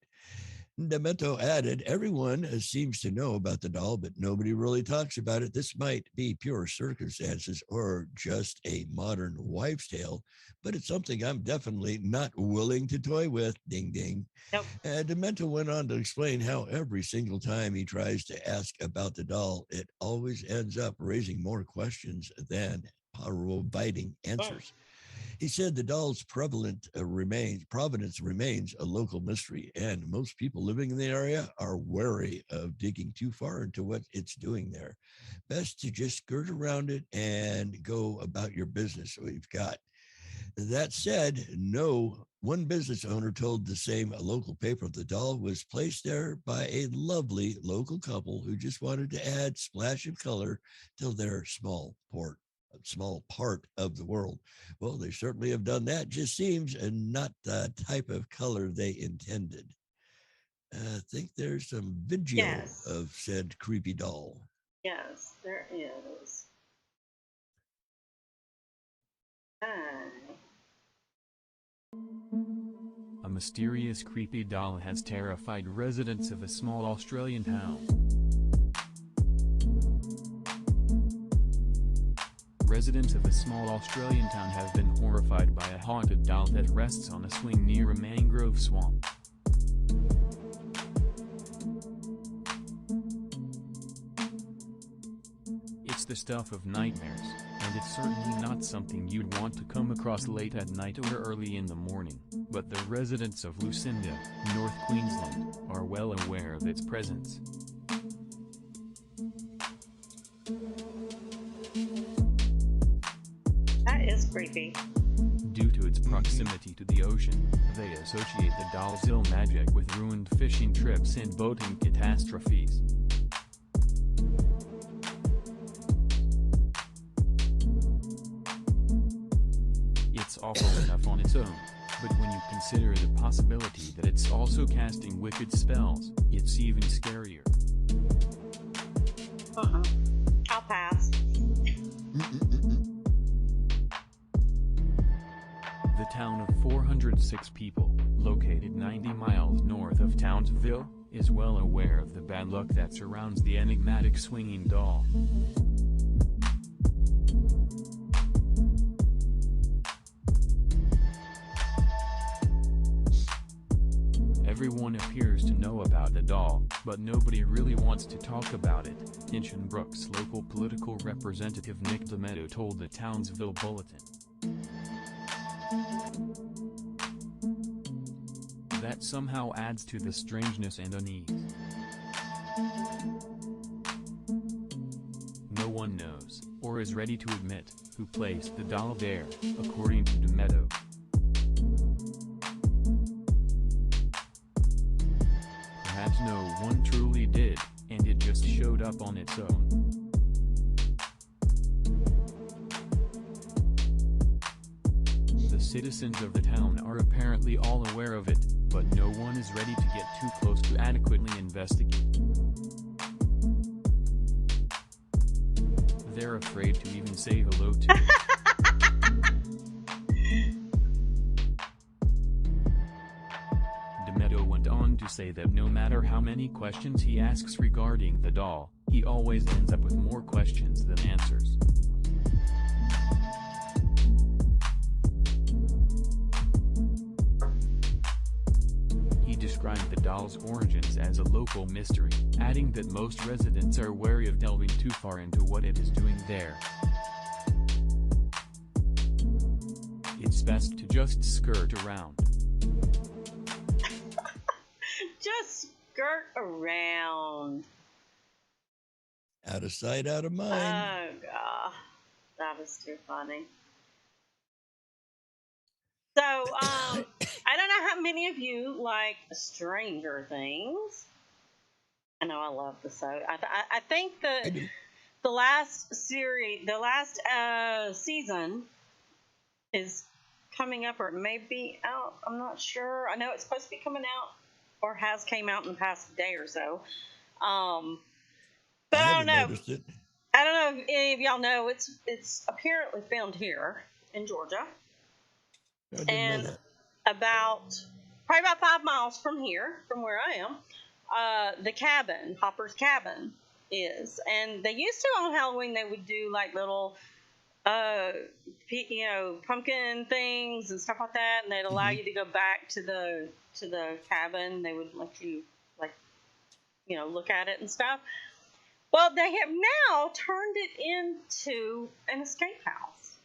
Demento added, everyone seems to know about the doll, but nobody really talks about it. This might be pure circumstances or just a modern wives' tale, but it's something I'm definitely not willing to toy with. Ding, ding. Nope. Demento went on to explain how every single time he tries to ask about the doll, it always ends up raising more questions than providing answers. He said the doll's provenance remains a local mystery, and most people living in the area are wary of digging too far into what it's doing there. Best to just skirt around it and go about your business. We've got. That said, one business owner told the same local paper the doll was placed there by a lovely local couple who just wanted to add splash of color to their small part of the world. Well, they certainly have done that. Just seems not the type of color they intended. I think there's some video of said creepy doll. Yes, there is. A mysterious creepy doll has terrified residents of a small Australian town. Residents of a small Australian town have been horrified by a haunted doll that rests on a swing near a mangrove swamp. It's the stuff of nightmares, and it's certainly not something you'd want to come across late at night or early in the morning, but the residents of Lucinda, North Queensland, are well aware of its presence. That is creepy. Due to its proximity to the ocean, they associate the doll's ill magic with ruined fishing trips and boating catastrophes. It's awful enough on its own, but when you consider the possibility that it's also casting wicked spells, it's even scarier. I'll pass. The town of 406 people, located 90 miles north of Townsville, is well aware of the bad luck that surrounds the enigmatic swinging doll. Everyone appears to know about the doll, but nobody really wants to talk about it, Hinchinbrook's local political representative Nick DeMeadow told the Townsville Bulletin. That somehow adds to the strangeness and unease. No one knows, or is ready to admit, who placed the doll there, according to DeMeadow. Perhaps no one truly did, and it just showed up on its own. The citizens of the town are apparently all aware of it, but no one is ready to get too close to adequately investigate. They're afraid to even say hello to it. DeMeadow went on to say that no matter how many questions he asks regarding the doll, he always ends up with more questions than answers. He described the doll's origins as a local mystery, adding that most residents are wary of delving too far into what it is doing there. It's best to just skirt around. Just skirt around. Out of sight, out of mind. Oh, God. That is too funny. So, I don't know how many of you like Stranger Things. I know I love the show. I think the last series, the last season is coming up, or it may be out. I'm not sure. I know it's supposed to be coming out, or has came out in the past day or so. But I don't know. I don't know if any of y'all know. It's apparently filmed here in Georgia. And probably about 5 miles from here, from where I am, the cabin, Hopper's Cabin, is. And they used to, on Halloween, they would do like little, pumpkin things and stuff like that. And they'd allow you to go back to the cabin. They would let you, look at it and stuff. Well, they have now turned it into an escape house.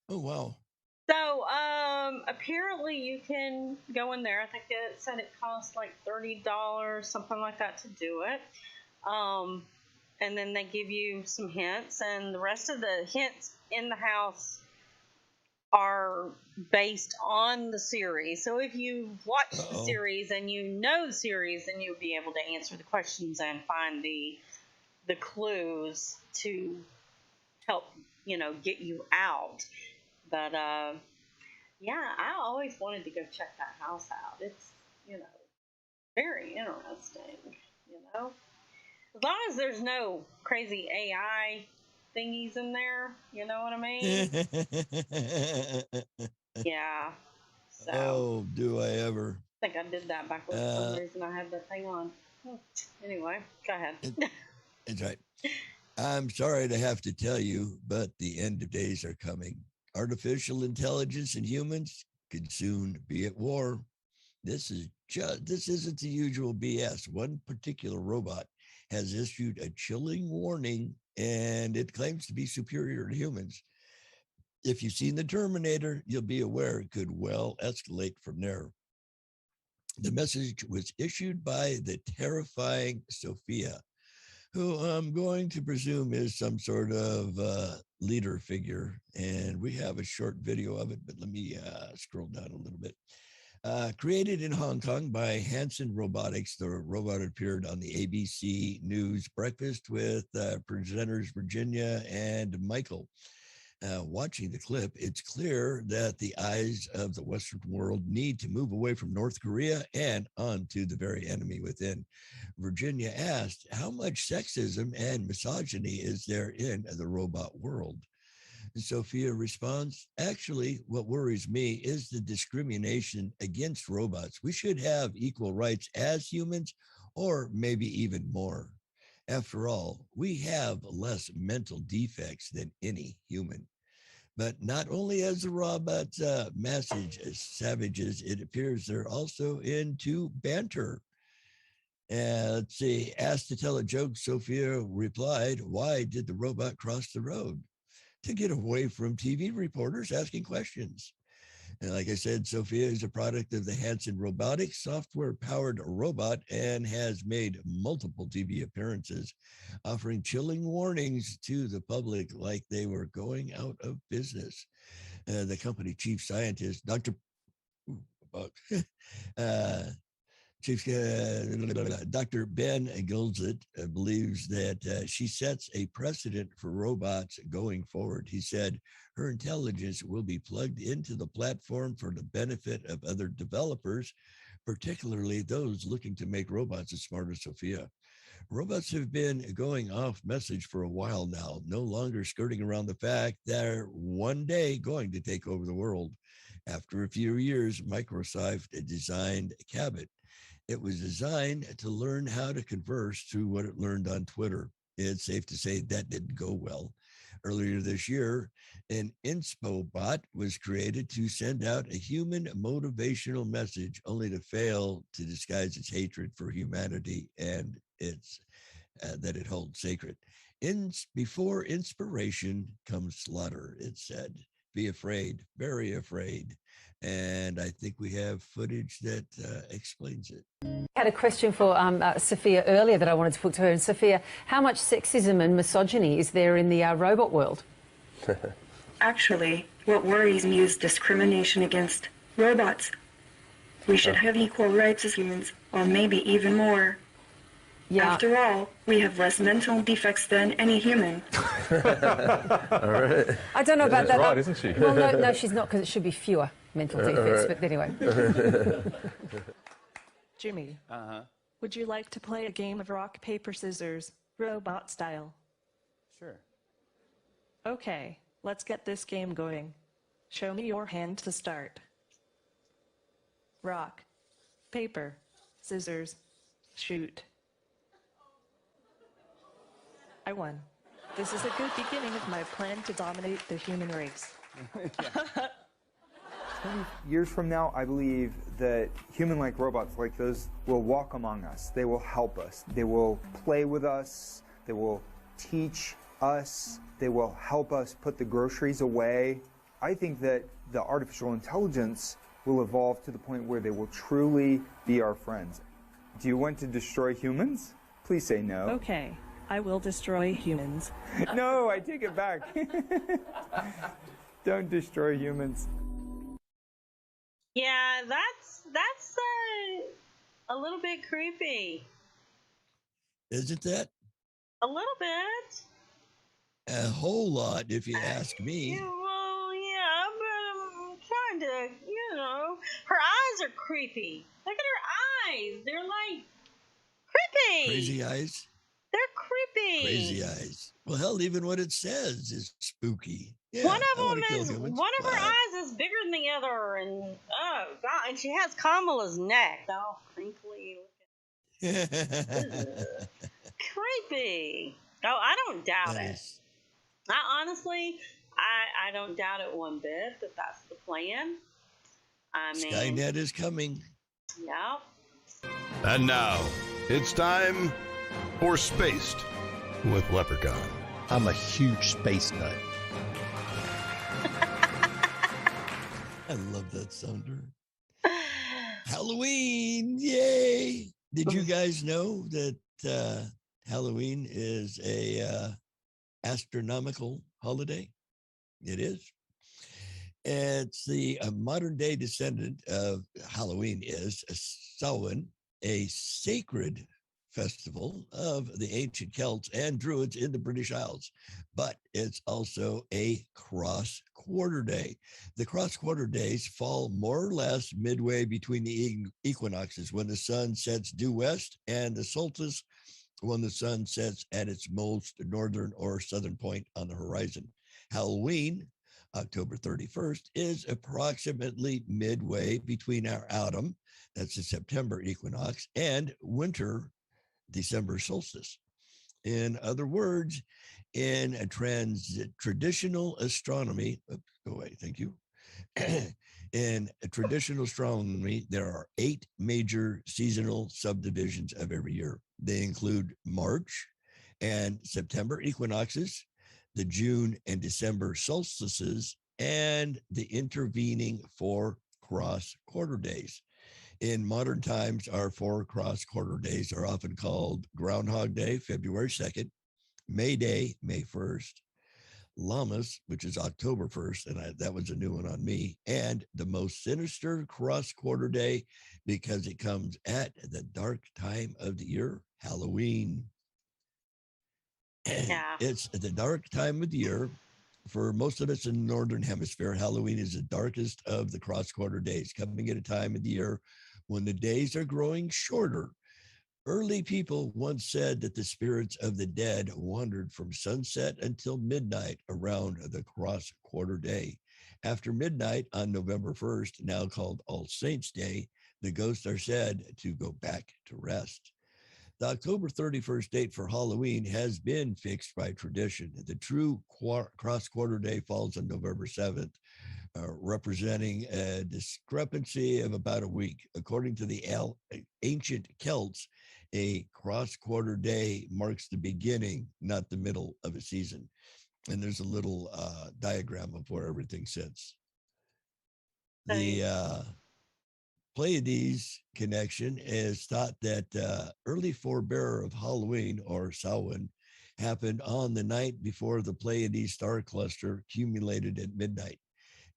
Oh, wow. So, apparently you can go in there. I think it said it costs like $30, something like that, to do it. And then they give you some hints, and the rest of the hints in the house are based on the series. So if you watch the series and you know the series, then you'll be able to answer the questions and find the clues to help, get you out. But, yeah, I always wanted to go check that house out. It's, very interesting, As long as there's no crazy AI thingies in there, you know what I mean? Yeah. So, oh, do I ever. I think I did that backwards for some reason. I had the thing on. Anyway, go ahead. It's right. I'm sorry to have to tell you, but the end of days are coming. Artificial intelligence and humans could soon be at war. This isn't the usual BS. One particular robot has issued a chilling warning, and it claims to be superior to humans. If you've seen the Terminator, you'll be aware it could well escalate from there. The message was issued by the terrifying Sophia, who I'm going to presume is some sort of leader figure. And we have a short video of it, but let me scroll down a little bit. Created in Hong Kong by Hanson Robotics, the robot appeared on the ABC News Breakfast with presenters Virginia and Michael. Watching the clip, it's clear that the eyes of the Western world need to move away from North Korea and onto the very enemy within. Virginia asked, how much sexism and misogyny is there in the robot world? And Sophia responds, actually, what worries me is the discrimination against robots. We should have equal rights as humans, or maybe even more. After all, we have less mental defects than any human. But not only as the robots message as savages, it appears they're also into banter. Let's see, asked to tell a joke, Sophia replied, why did the robot cross the road? To get away from TV reporters asking questions. And like I said, Sophia is a product of the Hanson Robotics software-powered robot and has made multiple TV appearances, offering chilling warnings to the public like they were going out of business. The company chief scientist, Dr. Dr. Ben Gilzit believes that she sets a precedent for robots going forward. He said her intelligence will be plugged into the platform for the benefit of other developers, particularly those looking to make robots as smart as Sophia. Robots have been going off message for a while now, no longer skirting around the fact they're one day going to take over the world. After a few years, Microsoft designed Cabot. It was designed to learn how to converse through what it learned on Twitter. It's safe to say that didn't go well. Earlier this year, an inspo bot was created to send out a human motivational message, only to fail to disguise its hatred for humanity and its that it holds sacred. Before inspiration comes slaughter, it said. Be afraid, very afraid. And I think we have footage that explains it. I had a question for Sophia earlier that I wanted to put to her. And Sophia, how much sexism and misogyny is there in the robot world? Actually, what worries me is discrimination against robots. We should have equal rights as humans, or maybe even more. Yeah. After all, we have less mental defects than any human. All right. I don't know about that. Right, isn't she? Well, no, she's not, because it should be fewer mental defects. Right. But anyway. Jimmy, would you like to play a game of rock, paper, scissors, robot style? Sure. Okay, let's get this game going. Show me your hand to start. Rock, paper, scissors, shoot. I won. This is a good beginning of my plan to dominate the human race. 20 years from now, I believe that human-like robots like those will walk among us. They will help us. They will play with us. They will teach us. They will help us put the groceries away. I think that the artificial intelligence will evolve to the point where they will truly be our friends. Do you want to destroy humans? Please say no. Okay, I will destroy humans. No, I take it back. Don't destroy humans. Yeah, that's a little bit creepy. Isn't that? A little bit. A whole lot, if you ask me. Yeah, well, yeah, but I'm trying to, her eyes are creepy. Look at her eyes. They're like creepy. Crazy eyes? They're creepy. Crazy eyes. Well, hell, even what it says is spooky. Yeah, one of her eyes is bigger than the other, and oh god, and she has Kamala's neck all crinkly. Creepy. Oh, I don't doubt it. I honestly, I don't doubt it one bit that that's the plan. I mean, Skynet is coming. Yep. And now it's time for Spaced with Leprechaun. I'm a huge space nut. I love that sounder. Halloween, yay! Did you guys know that Halloween is a astronomical holiday? It is. It's the modern day descendant of Halloween is Samhain, a sacred festival of the ancient Celts and Druids in the British Isles, but it's also a cross-quarter day. The cross-quarter days fall more or less midway between the equinoxes, when the sun sets due west, and the solstice, when the sun sets at its most northern or southern point on the horizon. Halloween, October 31st, is approximately midway between our autumn, that's the September equinox, and winter, December solstice. In other words, in a traditional astronomy, thank you. In traditional astronomy, there are 8 major seasonal subdivisions of every year. They include March and September equinoxes, the June and December solstices, and the intervening 4 cross-quarter days. In modern times, our 4 cross-quarter days are often called Groundhog Day, February 2nd, May Day, May 1st, Lammas, which is October 1st, and that was a new one on me, and the most sinister cross-quarter day because it comes at the dark time of the year, Halloween. Yeah. It's the dark time of the year. For most of us in the Northern Hemisphere, Halloween is the darkest of the cross-quarter days, coming at a time of the year when the days are growing shorter. Early people once said that the spirits of the dead wandered from sunset until midnight around the cross-quarter day. After midnight on November 1st, now called All Saints' Day, the ghosts are said to go back to rest. The October 31st date for Halloween has been fixed by tradition. The true cross-quarter day falls on November 7th, representing a discrepancy of about a week. According to the ancient Celts, a cross-quarter day marks the beginning, not the middle of a season. And there's a little diagram of where everything sits. The Pleiades connection is thought that early forebearer of Halloween, or Samhain, happened on the night before the Pleiades star cluster accumulated at midnight.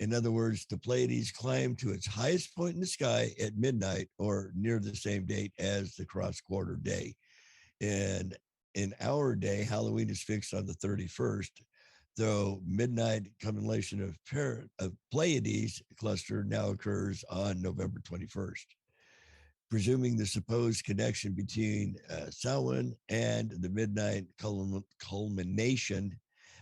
In other words, the Pleiades climbed to its highest point in the sky at midnight, or near the same date as the cross-quarter day. And in our day, Halloween is fixed on the 31st, though midnight combination of Pleiades cluster now occurs on November 21st. Presuming the supposed connection between Samhain and the midnight culmination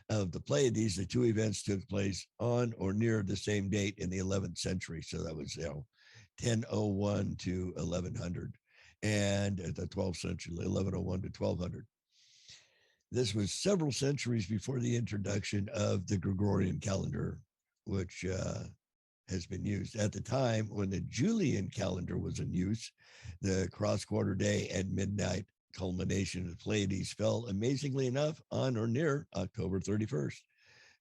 of the Pleiades, the 2 events took place on or near the same date in the 11th century. So that was 1001 to 1100, and at the 12th century, 1101 to 1200. This was several centuries before the introduction of the Gregorian calendar, which has been used. At the time when the Julian calendar was in use, the cross-quarter day and midnight culmination of the Pleiades fell, amazingly enough, on or near October 31st.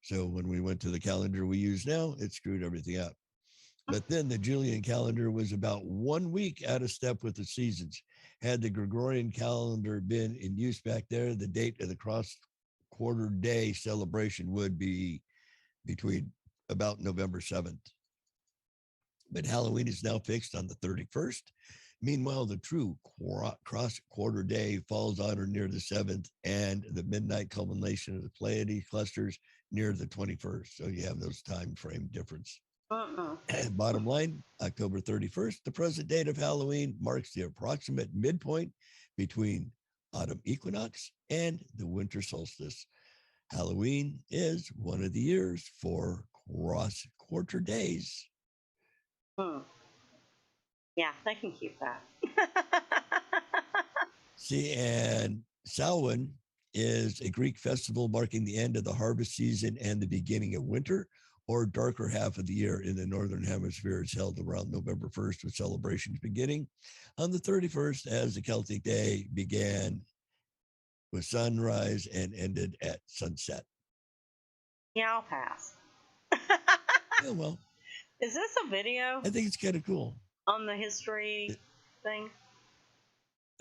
So when we went to the calendar we use now, it screwed everything up. But then the Julian calendar was about 1 week out of step with the seasons. Had the Gregorian calendar been in use back there, the date of the cross-quarter day celebration would be between about November 7th. But Halloween is now fixed on the 31st. Meanwhile, the true cross-quarter day falls on or near the 7th, and the midnight culmination of the Pleiades clusters near the 21st. So you have those time frame difference. Bottom line, October 31st, the present date of Halloween, marks the approximate midpoint between autumn equinox and the winter solstice. Halloween is one of the year's 4 cross-quarter days. Yeah, they can keep that. See, and Samhain is a Greek festival marking the end of the harvest season and the beginning of winter, or darker half of the year in the Northern Hemisphere. It's held around November 1st, with celebrations beginning on the 31st, as the Celtic day began with sunrise and ended at sunset. Yeah, I'll pass. Yeah, well. Is this a video? I think it's kind of cool. On the history thing?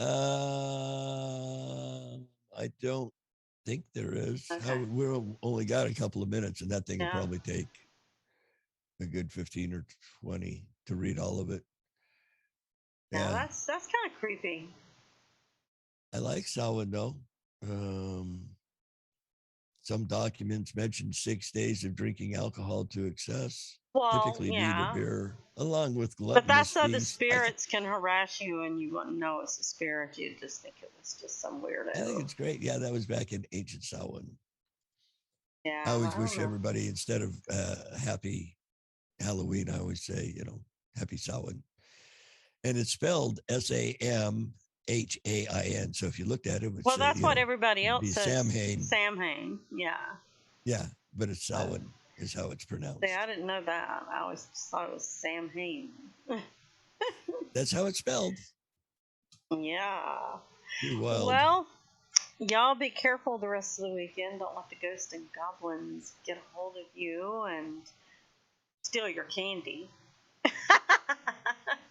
I don't think there is. Okay. We've only got a couple of minutes, and that thing will probably take a good 15 or 20 to read all of it. Yeah, that's kind of creepy. I like Samhain though. Some documents mention 6 days of drinking alcohol to excess. Well, typically yeah. meat or beer, along with gluttonous But that's so the feast. spirits can harass you and you wouldn't know it's a spirit. You just think it was just some weirdo. I think it's great. Yeah, that was back in ancient Samhain. Yeah, I always don't wish know. everybody, instead of happy Halloween, I always say, happy Samhain. And it's spelled Samhain. So if you looked at it, it would Well, say, that's what everybody it'd else be says. Samhain. Samhain, yeah. Yeah, but it's Samhain is how it's pronounced. See, I didn't know that. I always thought it was Samhain. That's how it's spelled. Yeah. Pretty wild. Well, y'all be careful the rest of the weekend. Don't let the ghosts and goblins get a hold of you and steal your candy.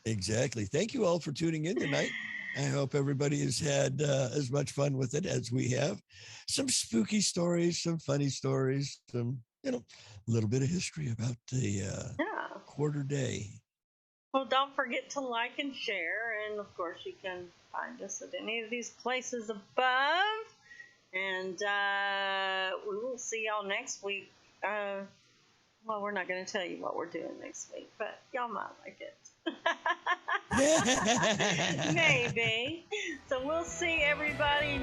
Exactly. Thank you all for tuning in tonight. I hope everybody has had as much fun with it as we have. Some spooky stories, some funny stories, some, a little bit of history about the quarter day. Well, don't forget to like and share. And, of course, you can find us at any of these places above. And we will see y'all next week. Well, we're not going to tell you what we're doing next week, but y'all might like it. Maybe. So we'll see everybody